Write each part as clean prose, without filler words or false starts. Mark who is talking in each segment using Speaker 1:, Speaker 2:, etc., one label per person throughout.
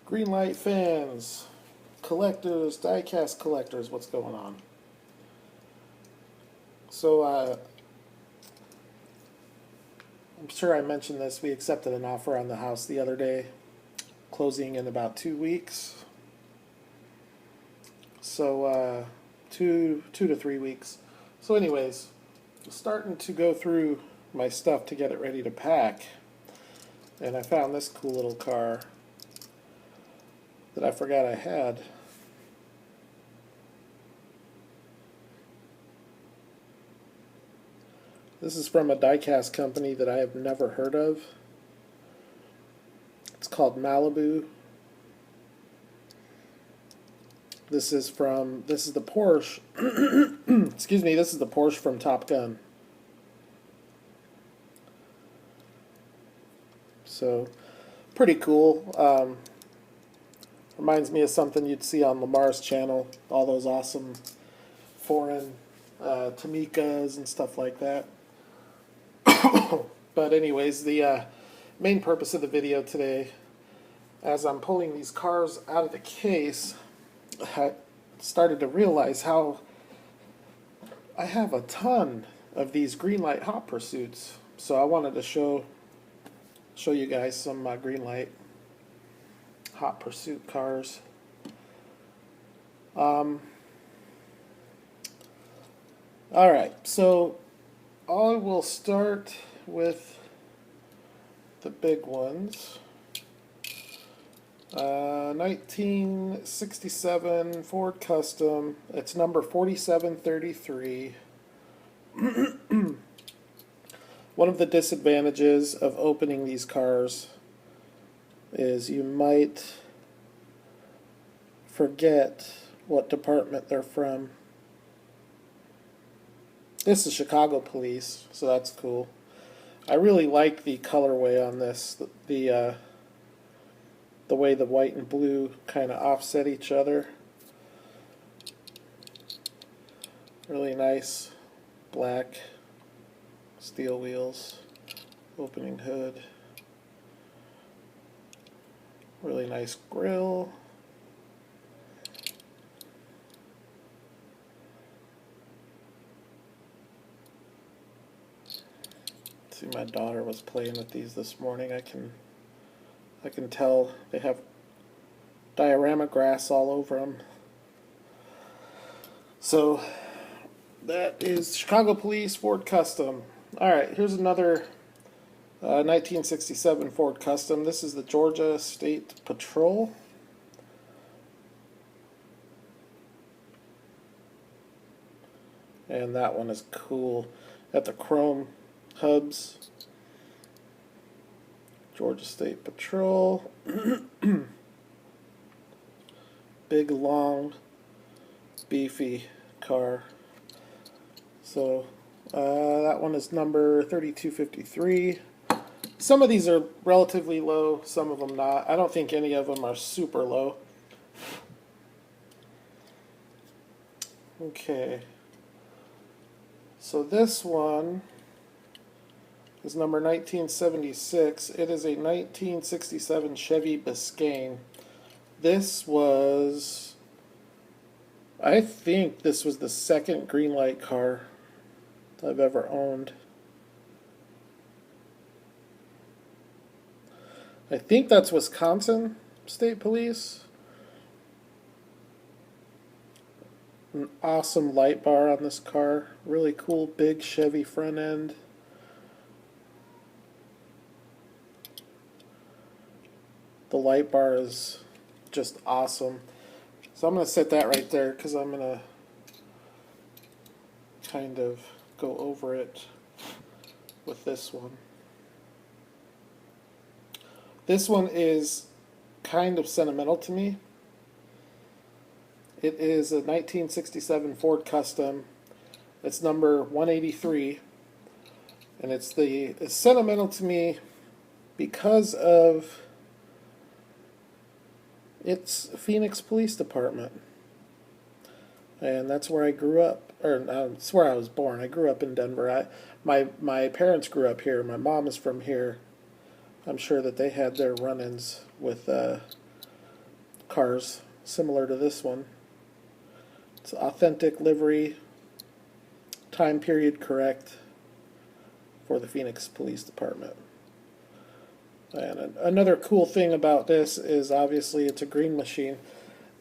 Speaker 1: Greenlight fans, collectors, diecast collectors, what's going on? So, I'm sure I mentioned this. We accepted an offer on the house the other day, closing in about 2 weeks. So, 2 to 3 weeks. So, anyways, starting to go through my stuff to get it ready to pack, and I found this cool little car that I forgot I had. This is from a diecast company that I have never heard of. It's called Malibu. This is the Porsche. Excuse me, this is the Porsche from Top Gun. So, pretty cool. Reminds me of something you'd see on Lamar's channel. All those awesome foreign Tamicas and stuff like that. But anyways, the main purpose of the video today, as I'm pulling these cars out of the case, I started to realize how I have a ton of these Greenlight Hot Pursuits. So I wanted to show you guys some Greenlight Hot Pursuit cars. Alright, so I will start with the big ones. 1967 Ford Custom. It's number 4733. One of the disadvantages of opening these cars is you might forget what department they're from. This is Chicago Police, so that's cool. I really like the colorway on this. The way the white and blue kind of offset each other. Really nice black steel wheels, opening hood. Really nice grille. See, my daughter was playing with these this morning. I can tell they have diorama grass all over them. So that is Chicago Police Ford Custom. Alright, here's another 1967 Ford Custom. This is the Georgia State Patrol. And that one is cool. Got the chrome hubs. Georgia State Patrol. Big, long, beefy car. So that one is number 3253. Some of these are relatively low, some of them not. I don't think any of them are super low. Okay. So this one is number 1976. It is a 1967 Chevy Biscayne. This was, I think this was the second Greenlight car I've ever owned. I think that's Wisconsin State Police. An awesome light bar on this car. Really cool big Chevy front end. The light bar is just awesome. So I'm going to set that right there because I'm going to kind of go over it with this one. This one is kind of sentimental to me. It is a 1967 Ford Custom. It's number 183. And it's sentimental to me because of its Phoenix Police Department. And that's where I grew up. Or that's where I was born. I grew up in Denver. My parents grew up here. My mom is from here. I'm sure that they had their run-ins with cars similar to this one. It's authentic livery, time period correct for the Phoenix Police Department. And another cool thing about this is obviously it's a green machine,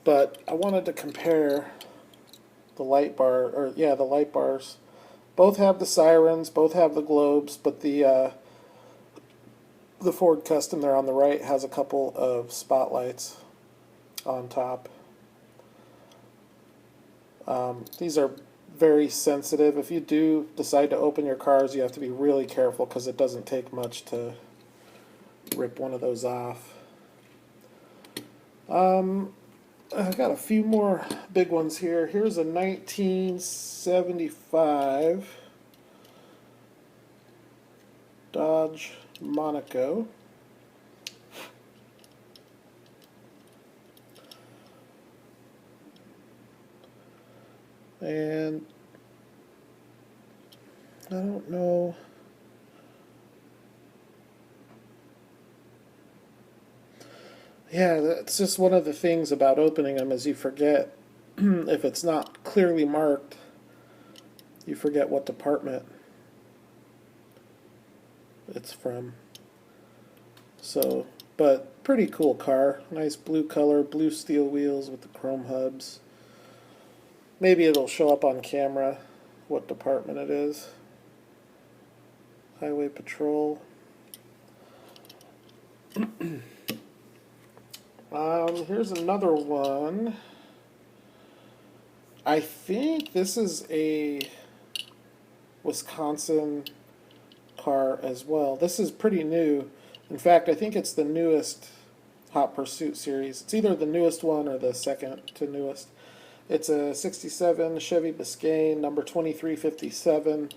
Speaker 1: but I wanted to compare the light bar, or yeah, the light bars. Both have the sirens, both have the globes, but the Ford Custom there on the right has a couple of spotlights on top. These are very sensitive. If you do decide to open your cars, you have to be really careful because it doesn't take much to rip one of those off. I've got a few more big ones here. Here's a 1975 Dodge Monaco. And I don't know. Yeah, that's just one of the things about opening them is you forget, if it's not clearly marked, you forget what department it's from. So, but pretty cool car. Nice blue color, blue steel wheels with the chrome hubs. Maybe it'll show up on camera what department it is. Highway Patrol. Here's another one. I think this is a Wisconsin car as well. This is pretty new. In fact, I think it's the newest Hot Pursuit series. It's either the newest one or the second to newest. It's a 67 Chevy Biscayne, number 2357,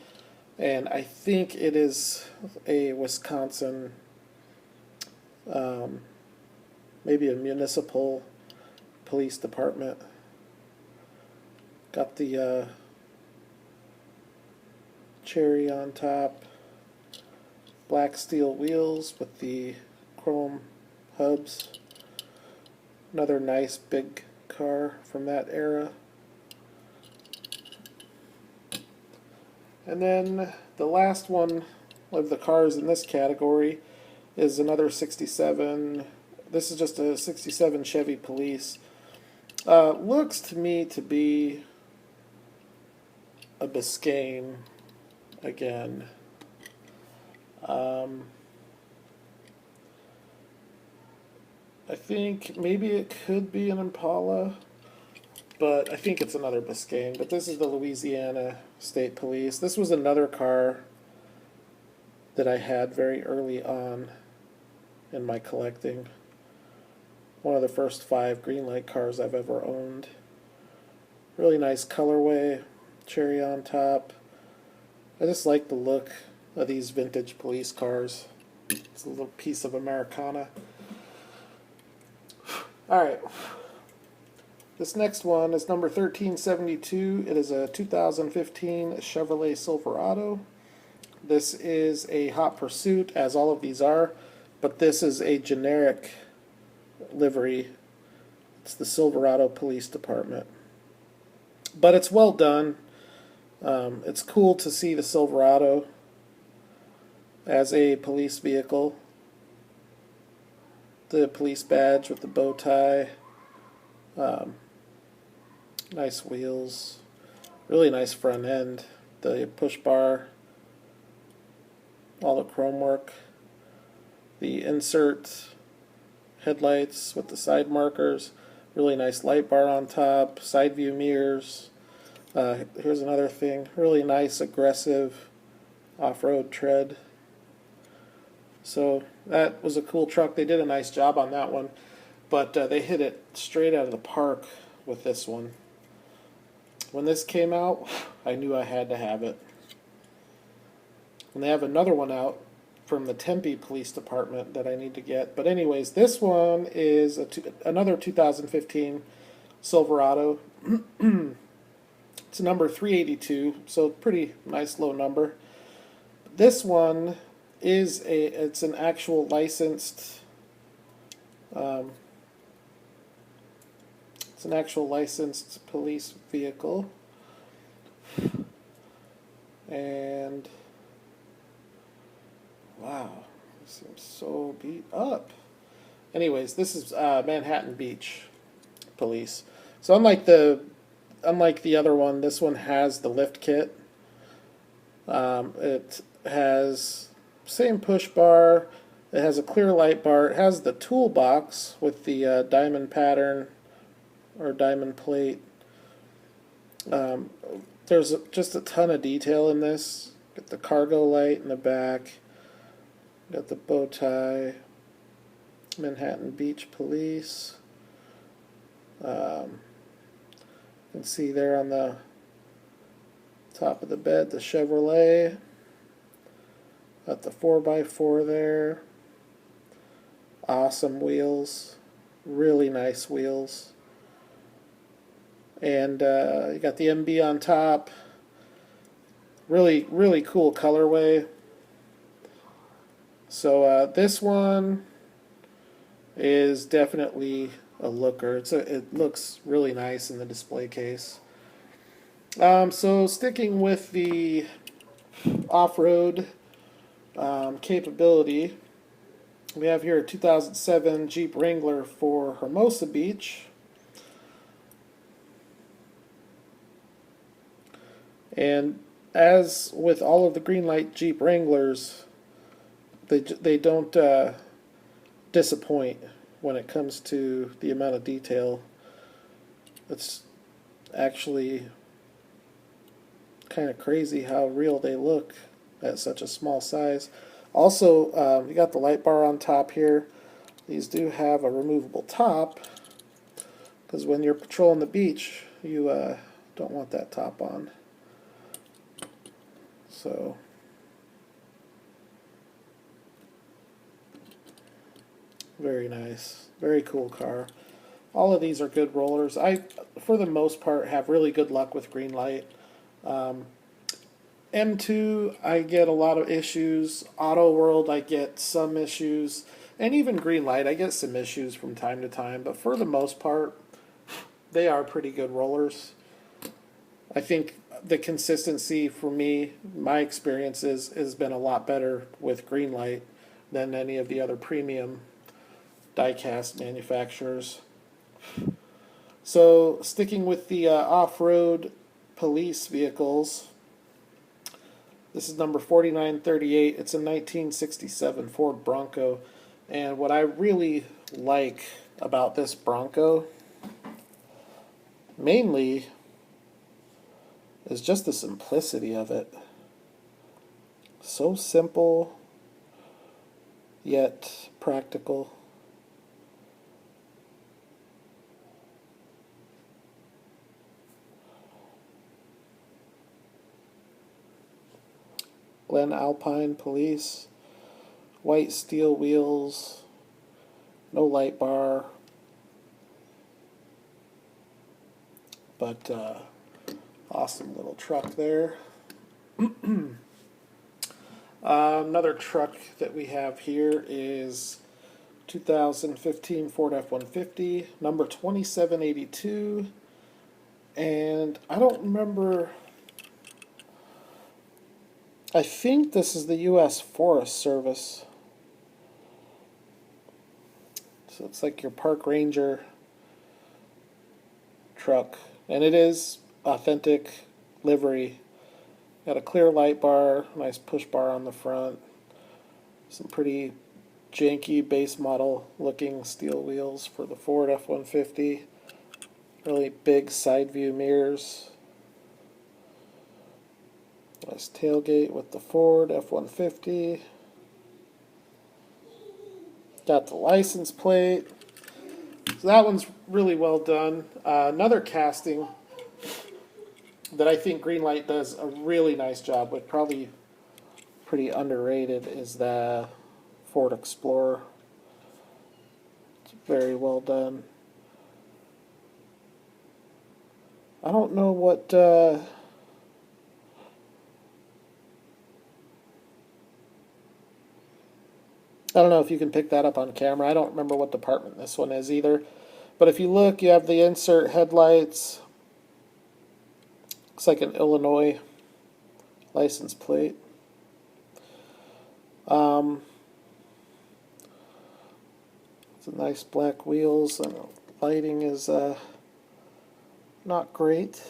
Speaker 1: and I think it is a Wisconsin, maybe a municipal police department. Got the cherry on top, black steel wheels with the chrome hubs. Another nice big car from that era. And then the last one of the cars in this category is another 67. This is just a 67 Chevy Police. Looks to me to be a Biscayne again. I think maybe it could be an Impala, but I think it's another Biscayne. But this is the Louisiana State Police. This was another car that I had very early on in my collecting. One of the first 5 Greenlight cars I've ever owned. Really nice colorway, cherry on top. I just like the look of these vintage police cars. It's a little piece of Americana. Alright, this next one is number 1372. It is a 2015 Chevrolet Silverado. This is a Hot Pursuit, as all of these are, but this is a generic livery. It's the Silverado Police Department. But it's well done. It's cool to see the Silverado as a police vehicle. The police badge with the bow tie. Nice wheels. Really nice front end. The push bar. All the chrome work. The insert headlights with the side markers. Really nice light bar on top. Side view mirrors. Here's another thing. Really nice, aggressive off-road tread. So that was a cool truck. They did a nice job on that one, but they hit it straight out of the park with this one. When this came out, I knew I had to have it. And they have another one out from the Tempe Police Department that I need to get. But anyways, this one is another 2015 Silverado. It's number 382, so pretty nice low number. This one is it's an actual licensed It's an actual licensed police vehicle. And wow, it seems so beat up. Anyways, this is Manhattan Beach Police. So unlike the other one, this one has the lift kit. It has same push bar. It has a clear light bar. It has the toolbox with the diamond pattern or diamond plate. There's just a ton of detail in this. Got the cargo light in the back. Got the bow tie. Manhattan Beach Police. You can see there on the top of the bed the Chevrolet. Got the 4x4 there. Awesome wheels. Really nice wheels. And you got the MB on top. Really, really cool colorway. So this one is definitely a looker. It looks really nice in the display case. So sticking with the off-road capability, we have here a 2007 Jeep Wrangler for Hermosa Beach. And as with all of the Greenlight Jeep Wranglers, they don't disappoint when it comes to the amount of detail. It's actually kind of crazy how real they look at such a small size. Also, you got the light bar on top here. These do have a removable top, because when you're patrolling the beach, you don't want that top on. So very nice, very cool car. All of these are good rollers. I, for the most part, have really good luck with Greenlight. M2, I get a lot of issues. Auto World, I get some issues. And even Greenlight, I get some issues from time to time. But for the most part, they are pretty good rollers. I think the consistency for me, my experiences, has been a lot better with Greenlight than any of the other premium die-cast manufacturers. So sticking with the off-road police vehicles, this is number 4938. It's a 1967 Ford Bronco. And what I really like about this Bronco, mainly, is just the simplicity of it. So simple, yet practical. Glen Alpine Police, white steel wheels, no light bar, but awesome little truck there. Another truck that we have here is 2015 Ford F-150, number 2782, and I don't remember. I think this is the U.S. Forest Service. So it's like your park ranger truck. And it is authentic livery. Got a clear light bar, nice push bar on the front. Some pretty janky base model looking steel wheels for the Ford F-150. Really big side view mirrors. Nice tailgate with the Ford F-150. Got the license plate. So that one's really well done. Another casting that I think Greenlight does a really nice job with, probably pretty underrated, is the Ford Explorer. It's very well done. I don't know what I don't know if you can pick that up on camera. I don't remember what department this one is either. But if you look, you have the insert headlights. Looks like an Illinois license plate. It's a nice black wheels, and lighting is not great.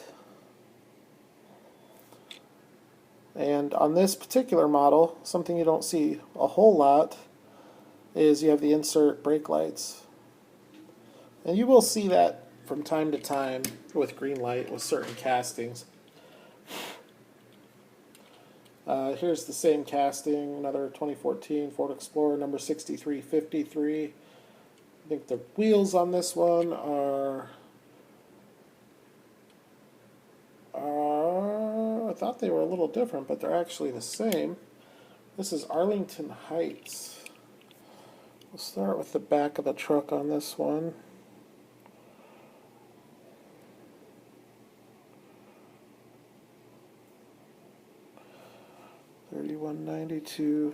Speaker 1: And on this particular model, something you don't see a whole lot is you have the insert brake lights. And you will see that from time to time with Greenlight with certain castings. Here's the same casting, another 2014 Ford Explorer number 6353. I think the wheels on this one are I thought they were a little different, but they're actually the same. This is Arlington Heights. We'll start with the back of the truck on this one. $31.92.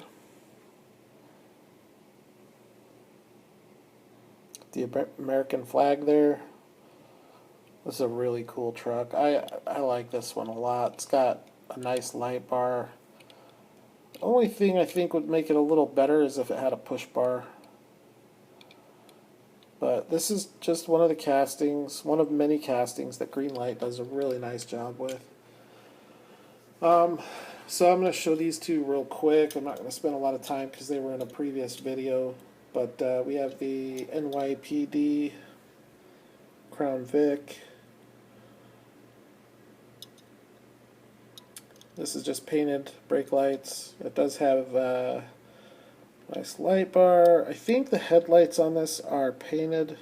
Speaker 1: The American flag there. This is a really cool truck. I like this one a lot. It's got a nice light bar. The only thing I think would make it a little better is if it had a push bar. But this is just one of the castings, one of many castings that Greenlight does a really nice job with. So I'm going to show these two real quick. I'm not going to spend a lot of time because they were in a previous video. But we have the NYPD Crown Vic. This is just painted brake lights. It does have a nice light bar. I think the headlights on this are painted.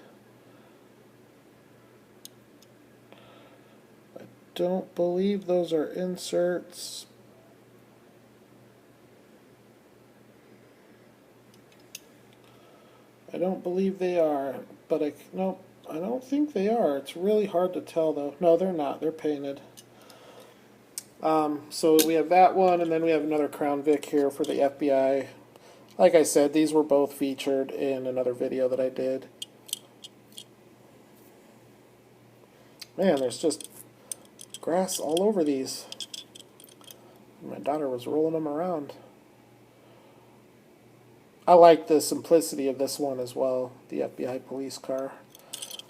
Speaker 1: I don't believe those are inserts. I don't believe they are, but nope, I don't think they are. It's really hard to tell though. No, they're not. They're painted. So we have that one, and then we have another Crown Vic here for the FBI. Like I said, these were both featured in another video that I did. Man, there's just grass all over these. My daughter was rolling them around. I like the simplicity of this one as well, the FBI police car.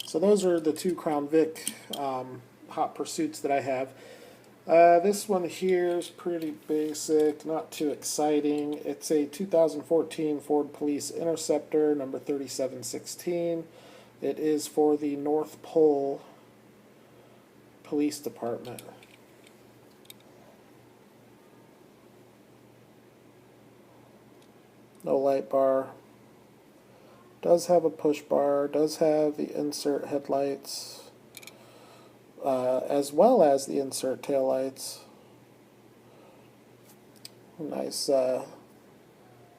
Speaker 1: So those are the two Crown Vic hot pursuits that I have. This one here is pretty basic, not too exciting. It's a 2014 Ford Police Interceptor, number 3716. It is for the North Pole Police Department. No light bar. Does have a push bar, does have the insert headlights. As well as the insert taillights. Nice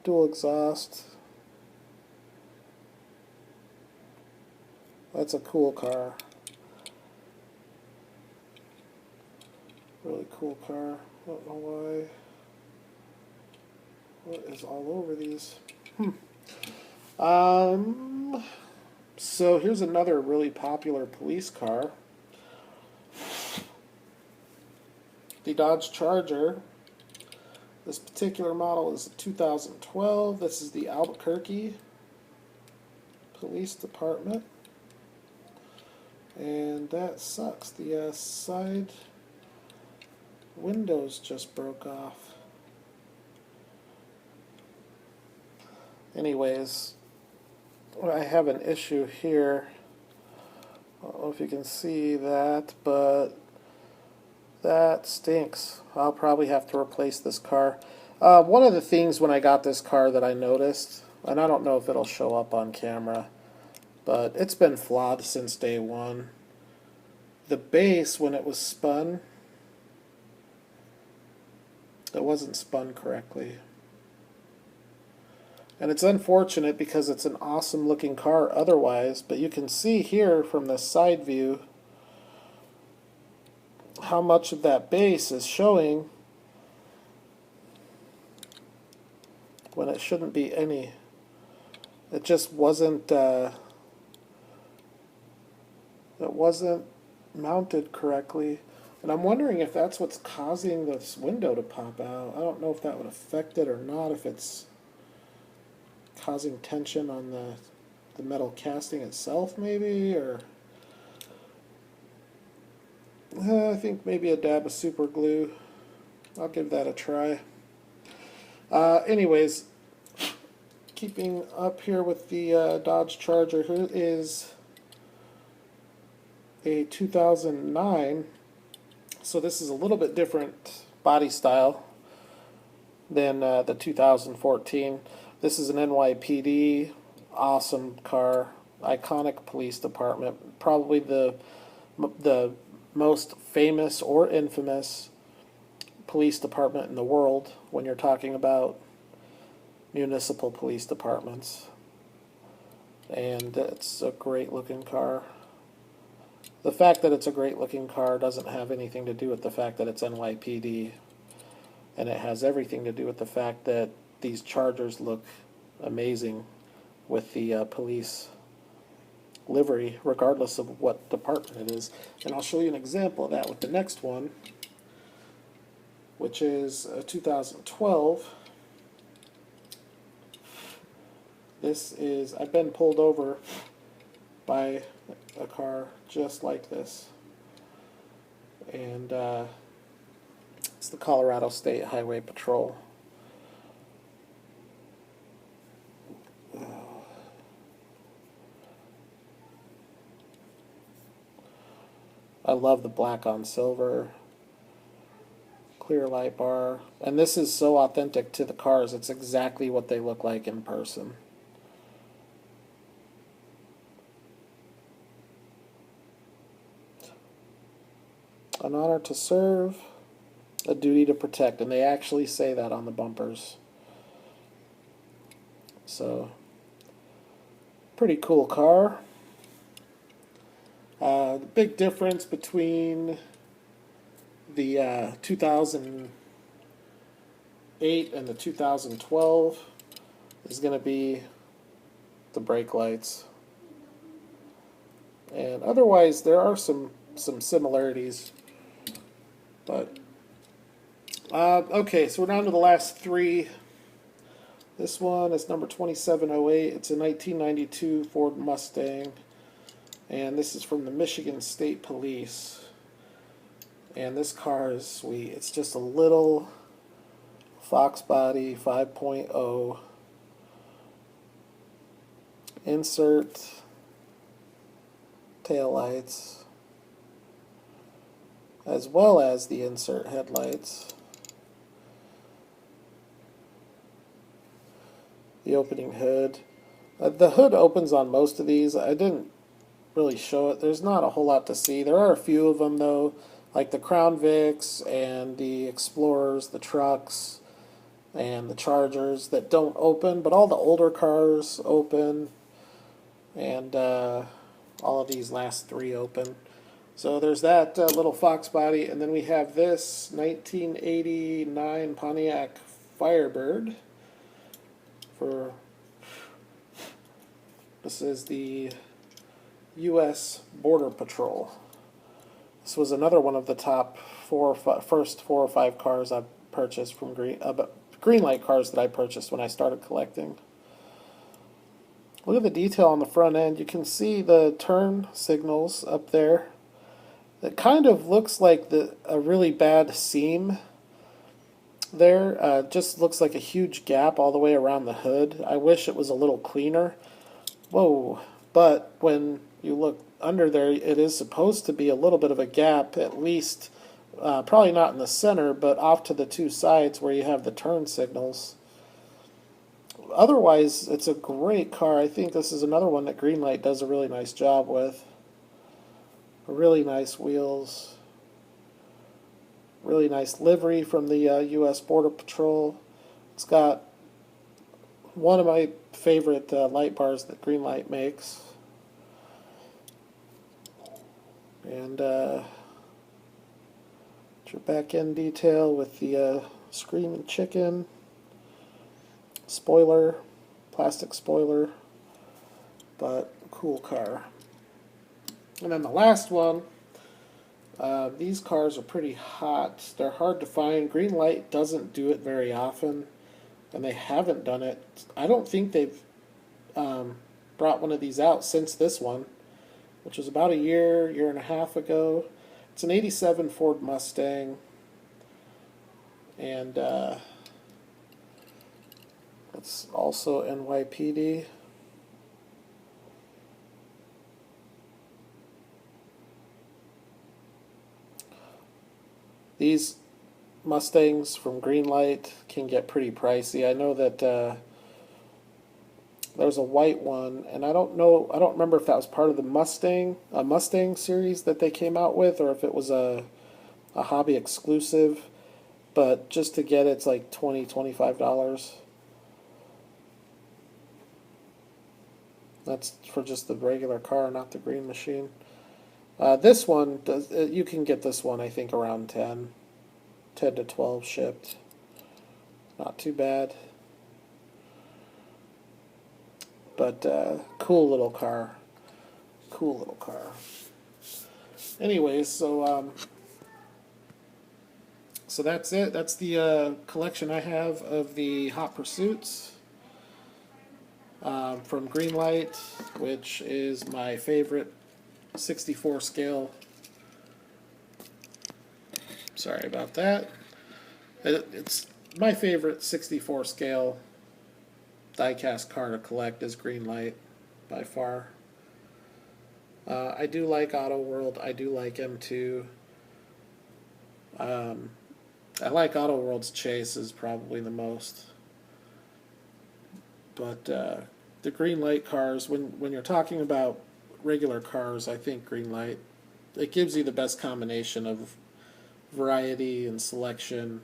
Speaker 1: dual exhaust. That's a cool car. Really cool car. I don't know why. What is all over these? So here's another really popular police car. The Dodge Charger. This particular model is 2012. This is the Albuquerque Police Department. And that sucks. The side windows just broke off. Anyways, I have an issue here. I don't know if you can see that, but that stinks. I'll probably have to replace this car. One of the things when I got this car that I noticed, and I don't know if it'll show up on camera, but it's been flawed since day one. The base, when it was spun, it wasn't spun correctly. And it's unfortunate because it's an awesome looking car otherwise, but you can see here from the side view how much of that base is showing when it shouldn't be any. It just wasn't that wasn't mounted correctly. And I'm wondering if that's what's causing this window to pop out. I don't know if that would affect it or not, if it's causing tension on the metal casting itself maybe, or I think maybe a dab of super glue. I'll give that a try. Anyways, keeping up here with the Dodge Charger, here is a 2009. So this is a little bit different body style than the 2014. This is an NYPD, awesome car, iconic police department, probably the most famous or infamous police department in the world when you're talking about municipal police departments. And it's a great looking car. The fact that it's a great looking car doesn't have anything to do with the fact that it's NYPD. And it has everything to do with the fact that these Chargers look amazing with the police livery, regardless of what department it is. And I'll show you an example of that with the next one, which is 2012. This is, I've been pulled over by a car just like this. And it's the Colorado State Highway Patrol. I love the black on silver, clear light bar, and this is so authentic to the cars. It's exactly what they look like in person. An honor to serve, a duty to protect, and they actually say that on the bumpers. So, pretty cool car. The big difference between the 2008 and the 2012 is going to be the brake lights. And otherwise, there are some similarities. But, okay, so we're down to the last three. This one is number 2708. It's a 1992 Ford Mustang. And this is from the Michigan State Police. And this car is sweet. It's just a little Fox body 5.0. Insert taillights, as well as the insert headlights. The opening hood. The hood opens on most of these. I didn't really show it. There's not a whole lot to see. There are a few of them though, like the Crown Vics and the Explorers, the trucks, and the Chargers that don't open, but all the older cars open, and all of these last three open. So there's that little Fox body, and then we have this 1989 Pontiac Firebird. This is the U.S. Border Patrol. This was another one of the top first 4 or 5 cars I purchased from Greenlight cars that I purchased when I started collecting. Look at the detail on the front end. You can see the turn signals up there. It kind of looks like a really bad seam there. Just looks like a huge gap all the way around the hood. I wish it was a little cleaner. Whoa. But when you look under there, it is supposed to be a little bit of a gap, at least, probably not in the center, but off to the 2 sides where you have the turn signals. Otherwise, it's a great car. I think this is another one that Greenlight does a really nice job with. Really nice wheels. Really nice livery from the U.S. Border Patrol. It's got one of my favorite light bars that Greenlight makes. And your back end detail with the screaming chicken, spoiler, plastic spoiler, but cool car. And then the last one, these cars are pretty hot. They're hard to find. Greenlight doesn't do it very often, and they haven't done it. I don't think they've brought one of these out since this one, which was about a year and a half ago. It's an 87 Ford Mustang, and it's also NYPD. These Mustangs from Greenlight can get pretty pricey. I know that there's a white one, and I don't remember if that was part of the Mustang series that they came out with, or if it was a hobby exclusive. But just to get it, it's like $25. That's for just the regular car, not the green machine. This one, you can get this one, I think, around 10 to 12 shipped. Not too bad. But cool little car. Cool little car. Anyways, so that's it. That's the collection I have of the Hot Pursuits from Greenlight, which is my favorite 64 scale. Sorry about that. It's my favorite 64 scale diecast car to collect is Greenlight by far. I do like Auto World. I do like M2. I like Auto World's Chases probably the most. But the Greenlight cars, when you're talking about regular cars, I think Greenlight, it gives you the best combination of variety and selection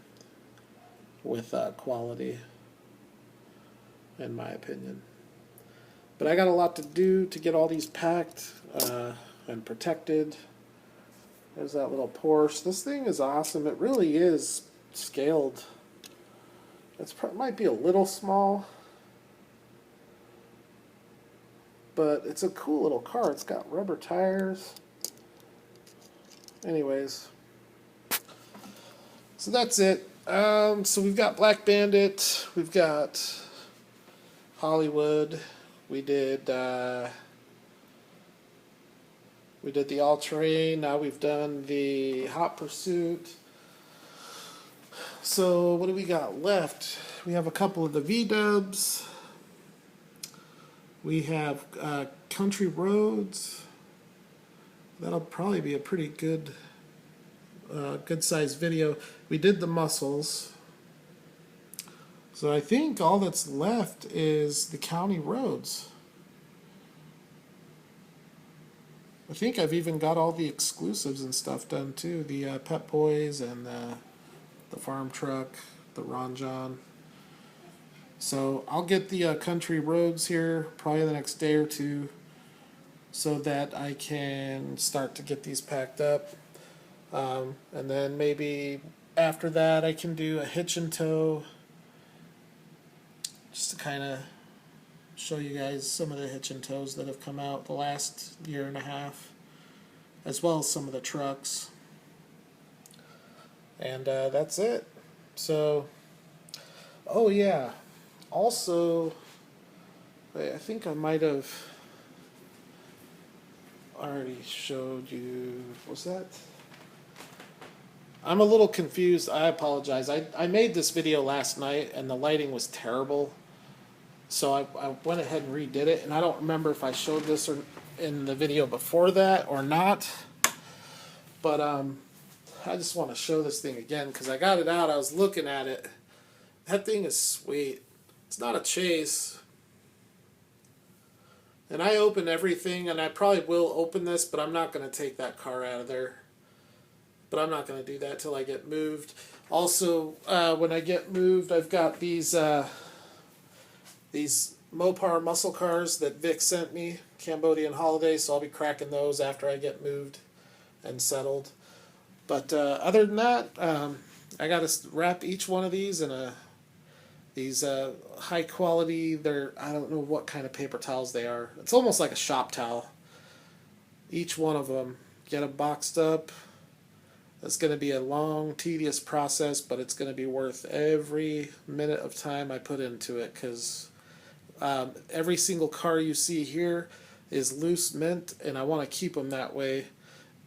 Speaker 1: with quality, in my opinion. But I got a lot to do to get all these packed and protected. There's that little Porsche. This thing is awesome. It really is scaled. It might be a little small, but it's a cool little car. It's got rubber tires. Anyways, so that's it. So we've got Black Bandit. We've got Hollywood. We did the All-Terrain. Now we've done the Hot Pursuit. So what do we got left? We have a couple of the V-dubs. We have Country Roads. That'll probably be a pretty good sized video. We did the Muscles. So I think all that's left is the County Roads. I think I've even got all the exclusives and stuff done too. The Pep Boys and the Farm Truck, the Ron John. So I'll get the Country Roads here probably the next day or two, so that I can start to get these packed up. And then maybe after that I can do a hitch and tow, just to kind of show you guys some of the hitch and tows that have come out the last year and a half, as well as some of the trucks. And that's it. So, oh yeah, also, I think I might have already showed you, was that? I'm a little confused. I apologize. I made this video last night and the lighting was terrible. So I went ahead and redid it, and I don't remember if I showed this in the video before that or not. But I just want to show this thing again because I got it out. I was looking at it. That thing is sweet. It's not a chase. And I open everything, and I probably will open this, but I'm not going to take that car out of there. But I'm not going to do that till I get moved. Also, when I get moved, I've got these Mopar muscle cars that Vic sent me, Cambodian Holiday, so I'll be cracking those after I get moved and settled. But other than that, I got to wrap each one of these in these high quality, I don't know what kind of paper towels they are. It's almost like a shop towel. each one of them, get them boxed up. It's going to be a long, tedious process, but it's going to be worth every minute of time I put into it, because every single car you see here is loose mint, and I want to keep them that way,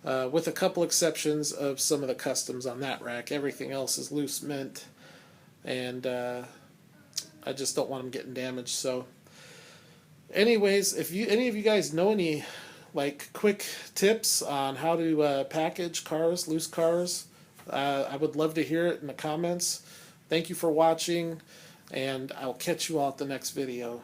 Speaker 1: with a couple exceptions of some of the customs on that rack. Everything else is loose mint, and I just don't want them getting damaged. So anyways, if any of you guys know any like quick tips on how to package cars, loose cars, I would love to hear it in the comments. Thank you for watching, and I'll catch you all at the next video.